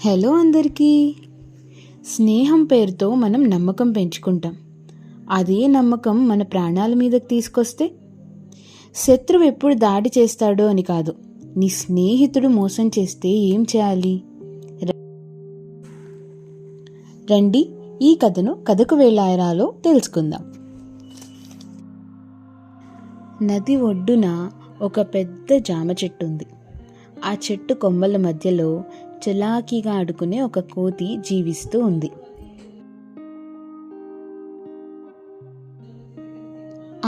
Hello అందరికీ. స్నేహం పేరుతో మనం నమ్మకం పెంచుకుంటాం. అదే నమ్మకం మన ప్రాణాల మీదకి తీసుకొస్తే శత్రువు ఎప్పుడు దాడి చేస్తాడో అని కాదు, నీ స్నేహితుడు మోసం చేస్తే ఏం చేయాలి? రండి, ఈ కథకు వేళాయరాలో తెలుసుకుందాం. నది ఒడ్డున ఒక పెద్ద జామ చెట్టు ఉంది. ఆ చెట్టు కొమ్మల మధ్యలో చలాకీగా ఆడుకునే ఒక కోతి జీవిస్తూ ఉంది.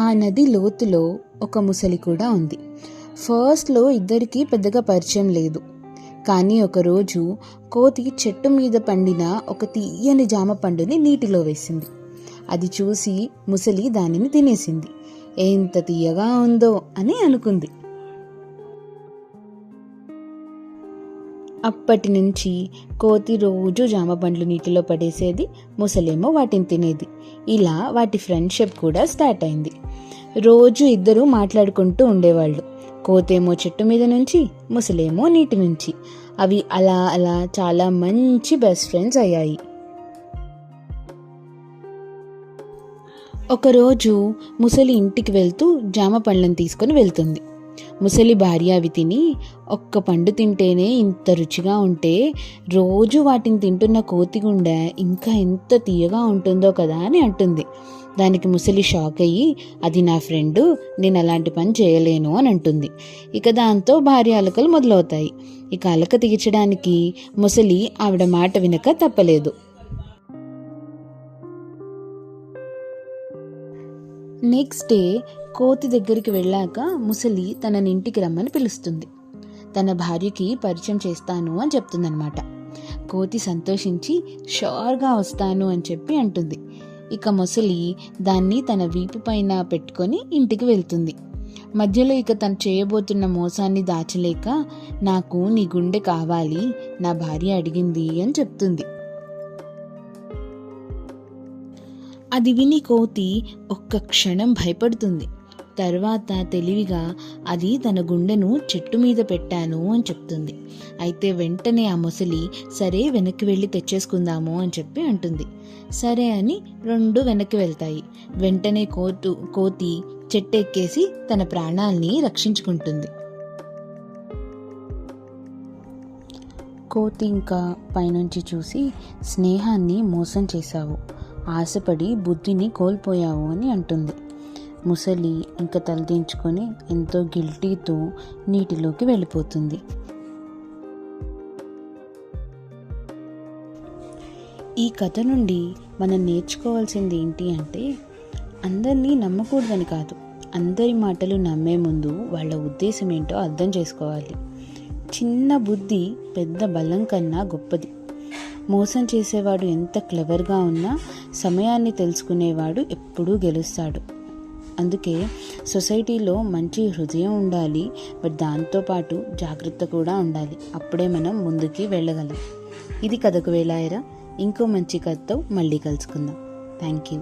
ఆ నది లోతులో ఒక ముసలి కూడా ఉంది. ఫస్ట్లో ఇద్దరికీ పెద్దగా పరిచయం లేదు. కానీ ఒకరోజు కోతి చెట్టు మీద పండిన ఒక తీయని జామ పండుని నీటిలో వేసింది. అది చూసి ముసలి దానిని తినేసింది. ఎంత తీయగా ఉందో అని అనుకుంది. అప్పటి నుంచి కోతి రోజు జామ పండ్లు నీటిలో పడేసేది, ముసలేమో వాటిని తినేది. ఇలా వాటి ఫ్రెండ్షిప్ కూడా స్టార్ట్ అయింది. రోజు ఇద్దరు మాట్లాడుకుంటూ ఉండేవాళ్ళు. కోతేమో చెట్టు మీద నుంచి, ముసలేమో నీటి నుంచి. అవి అలా అలా చాలా మంచి బెస్ట్ ఫ్రెండ్స్ అయ్యాయి. ఒకరోజు ముసలి ఇంటికి వెళ్తూ జామ పండ్లను తీసుకొని వెళ్తుంది. ముసలి భార్య అవి తిని, ఒక్క పండు తింటేనే ఇంత రుచిగా ఉంటే రోజు వాటిని తింటున్న కోతి గుండె ఇంకా ఎంత తీయగా ఉంటుందో కదా అని అంటుంది. దానికి ముసలి షాక్ అయ్యి, అది నా ఫ్రెండు, నేను అలాంటి పని చేయలేను అని అంటుంది. ఇక దాంతో భార్య అలకలు మొదలవుతాయి. ఇక అలక తీర్చడానికి ముసలి ఆవిడ మాట వినక తప్పలేదు. నెక్స్ట్ డే కోతి దగ్గరికి వెళ్ళాక ముసలి తనని ఇంటికి రమ్మని పిలుస్తుంది. తన భార్యకి పరిచయం చేస్తాను అని చెప్తుందనమాట. కోతి సంతోషించి షూర్గా వస్తాను అని చెప్పి అంటుంది. ఇక ముసలి దాన్ని తన వీపు పైన పెట్టుకొని ఇంటికి వెళ్తుంది. మధ్యలో ఇక తను చేయబోతున్న మోసాన్ని దాచలేక, నాకు నీ గుండె కావాలి, నా భార్య అడిగింది అని చెప్తుంది. అది విని కోతి ఒక్క క్షణం భయపడుతుంది. తర్వాత తెలివిగా అది తన గుండెను చెట్టు మీద పెట్టాను అని చెప్తుంది. అయితే వెంటనే ఆ ముసలి సరే వెనక్కి వెళ్ళి తెచ్చేసుకుందాము అని చెప్పి అంటుంది. సరే అని రెండు వెనక్కి వెళ్తాయి. వెంటనే కోతి చెట్టు ఎక్కేసి తన ప్రాణాల్ని రక్షించుకుంటుంది. కోతి ఇంకా పైనుంచి చూసి, స్నేహాన్ని మోసం చేశావు, ఆశపడి బుద్ధిని కోల్పోయావు అని అంటుంది. ముసలి ఇంకా తలదించుకొని ఎంతో గిల్టీతో నీటిలోకి వెళ్ళిపోతుంది. ఈ కథ నుండి మనం నేర్చుకోవాల్సింది ఏంటి అంటే, అందరినీ నమ్మకూడదని కాదు, అందరి మాటలు నమ్మే ముందు వాళ్ళ ఉద్దేశం ఏంటో అర్థం చేసుకోవాలి. చిన్న బుద్ధి పెద్ద బలం కన్నా గొప్పది. మోసం చేసేవాడు ఎంత క్లెవర్గా ఉన్నా సమయాన్ని తెలుసుకునేవాడు ఎప్పుడూ గెలుస్తాడు. అందుకే సొసైటీలో మంచి హృదయం ఉండాలి, బట్ దాంతోపాటు జాగ్రత్త కూడా ఉండాలి. అప్పుడే మనం ముందుకి వెళ్ళగలం. ఇది కథకు వేళాయరా. ఇంకో మంచి కథతో మళ్ళీ కలుసుకుందాం. Thank you.